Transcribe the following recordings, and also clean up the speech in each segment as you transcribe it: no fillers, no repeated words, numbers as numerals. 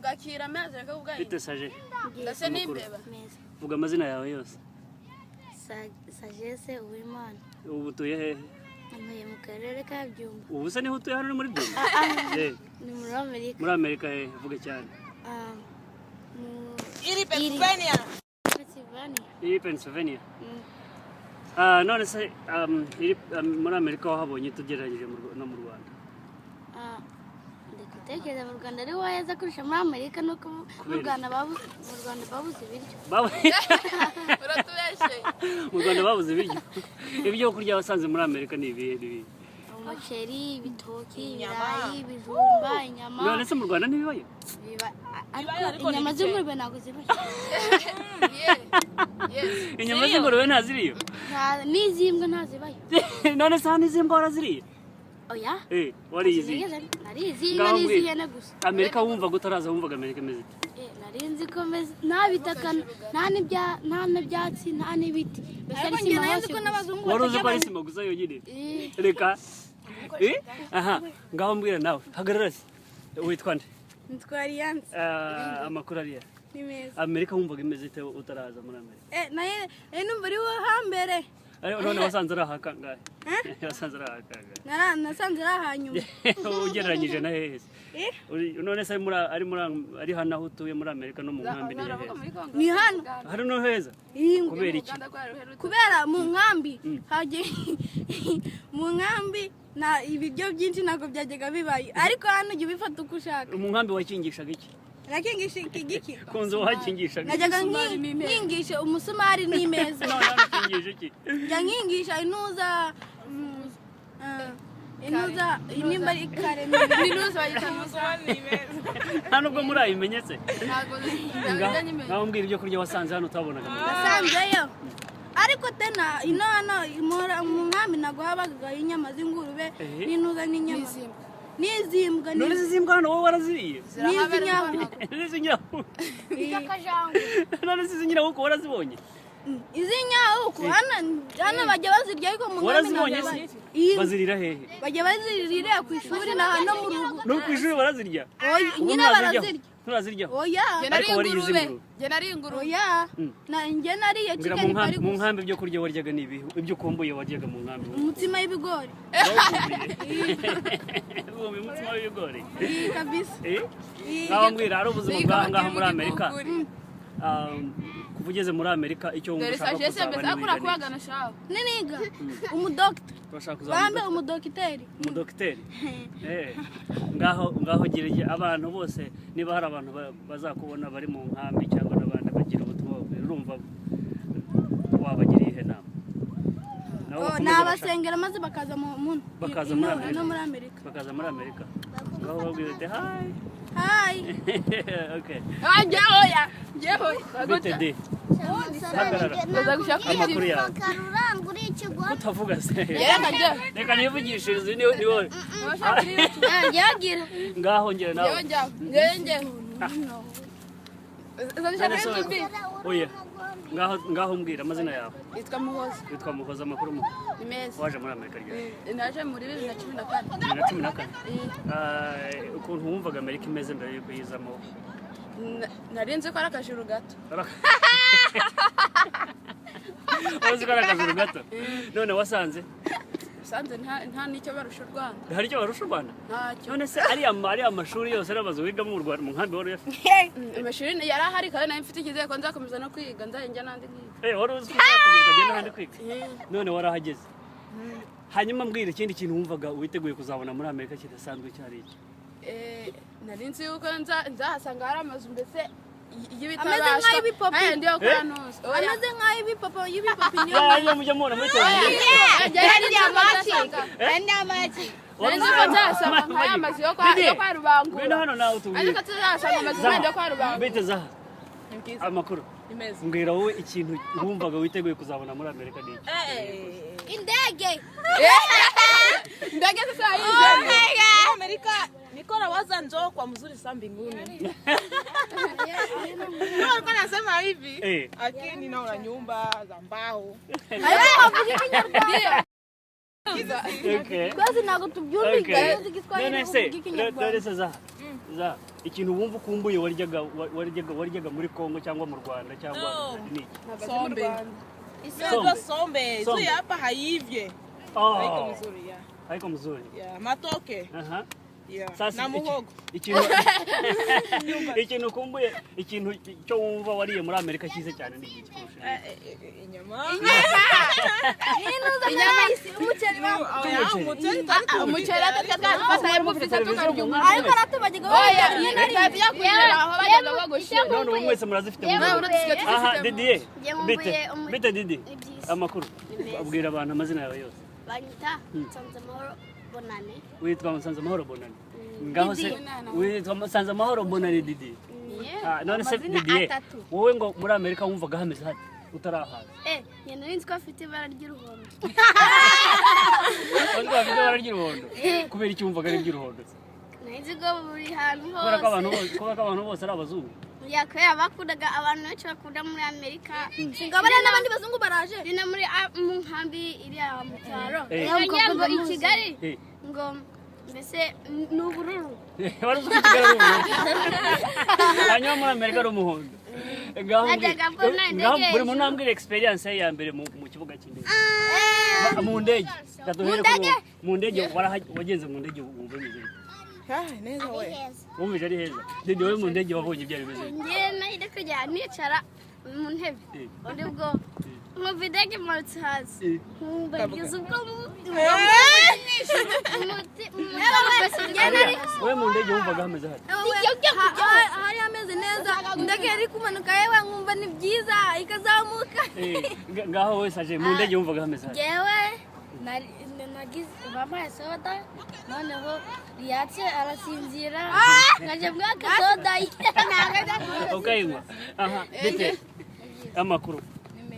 Bakigera amazi akavuga bitesaje ndase nimbeba vuga amazina yawe yose Sagesse Uwimana ubu tuye hehe Amuye mu karere ka Byumba ubu se niho utuye hano muri Byumba ni muri Amerika muri Amerika vuga cyane iri Pennsylvania none se muri Amerika wahabonye tugereranyije no mu Rwanda ndikutekereza mu Rwanda ari waheza kurusha muri Amerika nuko mu Rwanda babuze ibiryo uratubeshe mu Rwanda babuze ibiryo ibyo kurya wasanze muri Amerika ni ibihe umuceri ibitoki ibirayi ibijumba inyama none se mu Rwanda ntibibayo inyama z'ingurube ntabwo zibayo inyama z'ingurube ntaziriyo n'izimbwa ntazibayo none se hano izimbwa waraziriye oya wariyizi nariziga n'izihene gusa Amerika wumva gutaraza wumvaga Amerika imeze ite narinzi ko meze nta bitaka nta n'ibyatsi nta n'ibiti mbese ari sima hose wari uzi ko ari sima gusa yonyine reka aha ngaho mbwira nawe hagarara se witwa nde Nitwa Alliance amakuru ariya ni meza Amerika wumvaga imeze ite utaraza muri Amerika naye numva ari wo hambere none wasanze ari ahakangahe wasanze ari ahakangahe nasanze ari ahanyuma ugereranyije na hehe none se ari hano aho utuye muri Amerika no mu nkambi ni hehe ni hano hari no heza kubera iki kubera mu nkambi haje mu nkambi na ibiryo byinshi nako byajyaga bibaye ariko hano giye bifata uko ushaka mu nkambi wakingishaga iki nakingisha igiki kunze wakingishaga najyaga nkingisha umusumari n'imeza nakingisha iki nkingisha inuza inimba ari kare n'inuza bayitamuza n'imeza hano ubwo muri ayimenyetse ntago ngaho mbwira ibyo kurya wasanze hano utabonaga nasanzeyo ariko tena hano mu nkambi ntabwo habaga inyama z'ingurube n'inuza n'inyama n'izimbwa none izimbwa hano wowe waraziriye n'izinyahu none izinyahu warazibonye izinyahu hano bajya bazirya ariko mu nkambi ntabwo bazirira hehe bajya bazirira ku ishuri no mu rugo no ku ishuri barazirya nyine barazirya turaziryaho oya je nari ingurube oya nje nariye chicken bari mu nkambi byo kurya waryaga ni ibihe ibyo ukumbuye waryaga mu nkambi umutima w'ibigori umutima w'ibigori kabisa ngaho mbwira ari ubuzima bw'ahangaha muri Amerika kuva ugeze muri Amerika icyo wumva ushaka kuzaba niniga umudokita bambe umudokiteri ngaho girije abantu bose niba hari abantu bazakubona bari mu nkambi cyangwa n'abandi bagira ubutumwa urumva wabagiriye inama nabasengera maze bakaza muri Amerika ngaho babwira ati hi okay jehoya amakuru yawe utavuga se reka nivugishirize ni wowe ngaho ngera nawe oya ngaho mbwira amazina yawe witwa Muhoza amakuru mu waje muri Amerika ryari naje muri 2014 ukuntu wumvaga Amerika imeze mbere yuko yizamo narinze ko arakajuru gato wazi ko arakajuru gato none wasanze nta nicyo barusha u Rwanda hari icyo barusha u Rwanda none se ari amashuri yose n'abazo wigamo mu Rwanda mu nkambi wari uyafite amashuri yari ahari kandi nayo mfite icyizere ko nzakomeza no kwiga nzajya n'andi kwiga wari uzi ko uzakomeza kugenda n'andi kwiga none warahageze hanyuma mbwira ikindi kintu wumvaga witeguye kuzabona muri Amerika kidasanzwe cyari iki narinzi yuko nzahasanga hari amazu mbese ameze nk'ay'ibipopi ameze nk'ay'ibipopi niyo mujya mubona muri narinzi ko nzahasanga nk'aya mazu yo kwa Rubangura ngwino hano nawe utubwire ariko tuzahasanga amazu yo kwa Rubangura bite zaha amakuru mbwira wowe ikintu wumvaga witeguye kuzabona muri Amerika ni iki indege sasa hivi Amerika niko nawaza njoo kwa mzuri sana mbinguni. Ndio alikuwa anasema hivi. Lakini naona nyumba za mbao. Ndio. Okay. twese ntabwo tubyumvikana Okay. tuzi igiswahili None se, n'uvuga ikinyarwanda none se za ikintu wumva ukumbuye waryaga muri Kongo cyangwa mu Rwanda cyangwa ni iki? Sombe. Sombe. Sombe. Sombe. Tu hapa haivye. Haiko Oh, mzuri ya. haiko mzuri. Yeah, matoke. Aha. Yeah. Sasa Na muhogo. ikintu ukumbuye, ikintu cyo wumva wariye muri Amerika cyize cyane ni iki kurusha? Inyama. umuceri atakaza mufite tukarya ariko aratubajyaga None ubu mwese murazifite mu rugo. Aha, Didier. Bite Didi. Amakuru. Abwira abantu amazina yawe yose. banyita Nsanzamahoro Bonane. Witwa Nsanzamahoro Bonane. Ngaho se witwa Nsanzamahoro Bonane Didi. None se Didier, wowe ngo muri Amerika wumvaga hameze hate utarahaza? Nyina nzi ko afite ibara ry'uruhondo. Wumva afite ibara ry'uruhondo. Kubera iki wumvaga ari ry'uruhondo? Nzi ko buri hantu Kubera ko hose. abantu bose ari abazungu. Yakoya bakundaga abantu benshi bakunda muri Amerika. ngabare n'abandi bazungu baraje Dina muri munkambi iri aho mu cyaro. Eh. Ngo i Kigali Eh. ngo mbese n'ubururu. Wari uzi ko Kigali ari umuhondo. Hanyuma muri Amerika ari umuhondo. Najyaga mbona indege buri muntu ambwira experience ye ya mbere mu kibuga cy'indege. Mu ndege. Mu ndege wagenze mu ndege wumva bimeze bite? Neza we. Wumvise ari heza. Dede wowe mu ndege wabonye ibyo bimeze bite? njye nahita kujya nicara mu ntebe. Undi bwo nkumva indege imanutse hasi. Nkumva ngize ubwo Wowe mu ndege wumvaga hameze hate? hari ameze neza indege iri kumanuka yewe nkumva ni byiza ikazamuka Ngaho wowe saje mu ndege wumvaga hameze hate? Jewe nagize bampaye soda noneho yatse arasinzira nkajya mwaka soda Ukayinywa. Aha, bite? Amakuru.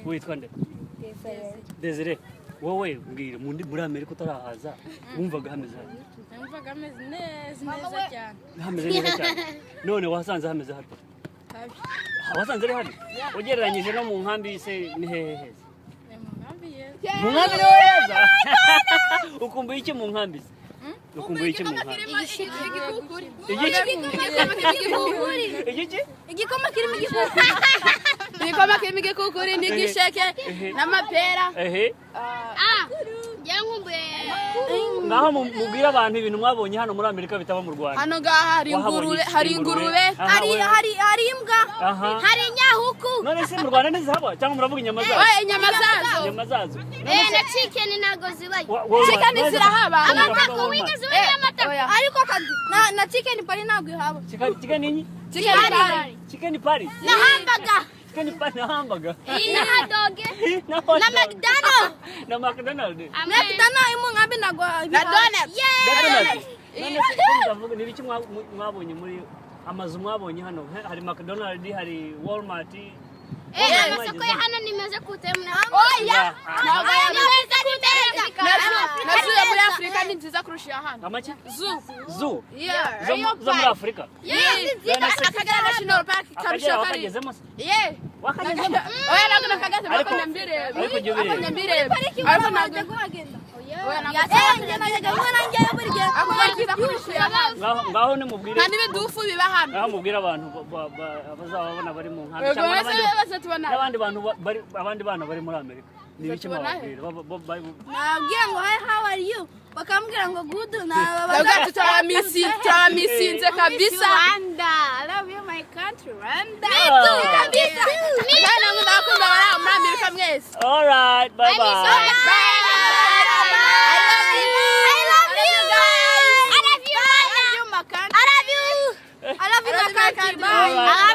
Witwa nde? Desire. Wowe mbwira muri Amerika utarahaza wumvaga hameze hate? numvaga ameze neza cyane Hameze neza cyane. None wasanze hameze hate? Wasanze ari hano? Ugereranyije no mu nkambi se ni hehe heza? Mu nkambi ni heza. Ukumbuye iki mu nkambi se? Ukumbuye iki mu nkambi? igikoma kirimo igikukuri igikoma kirimo igikukuri n'igisheke n'amapera njye nkumbuye Ngaho mubwira abantu ibintu mwabonye hano muri Amerika bitaba mu Rwanda. hano ngaha hari ingurube hari imbwa hari inyahuku None se mu Rwanda ntizihaba cyangwa muravuga inyama zazo? inyama zazo Inyama zazo. na chicken ntago zibaye chicken zirahaba ntabwo wigeze urya amata ariko na chicken pari ntabwo ihaba Chicken inyi? chicken pari Chicken pari. na hamburger Chicken pari na hamburger. na hot dog Na McDonald's Na McDonald's. McDonald's mu nkambi ntabwo na donut None se ndavuga ni biki mwabonye muri amazu mwabonye hano? Hari McDonald's, hari Walmart. amasoko ya hano ni meza kutemna oya ntabwo ni meza kutemna nasuye muri Afrika ni nziza kurusha hano Amaki? zoo Zoo. yeah Zo muri Afrika. Akagera National Park karusha kari wakagezemo se? yeah Wakagezemo? oya ntabwo nakageze bakunda mbireba Ariko jya ubireba. bakunda mbireba pariki ariko ntabwo ntabwo kuhagenda oya ntabwo najyaga rimwe nanjye buri gihe akora nziza kurusha hano Ngaho ni mubwire. nta n'ibidufu biba hano Ngaho mubwire abantu bazababona bari mu nkambi Ego cyangwa bose tubona n'abandi bantu abandi bana bari muri Amerika. Ni biki mwababwira? nabwira ngo hi how are you bakambwira ngo good Nabwo turabamisinze kabisa Rwanda I love you my country Rwanda kabisa kandi ngo ndakunda bari muri Amerika mwese All right, bye bye. I love you my country bye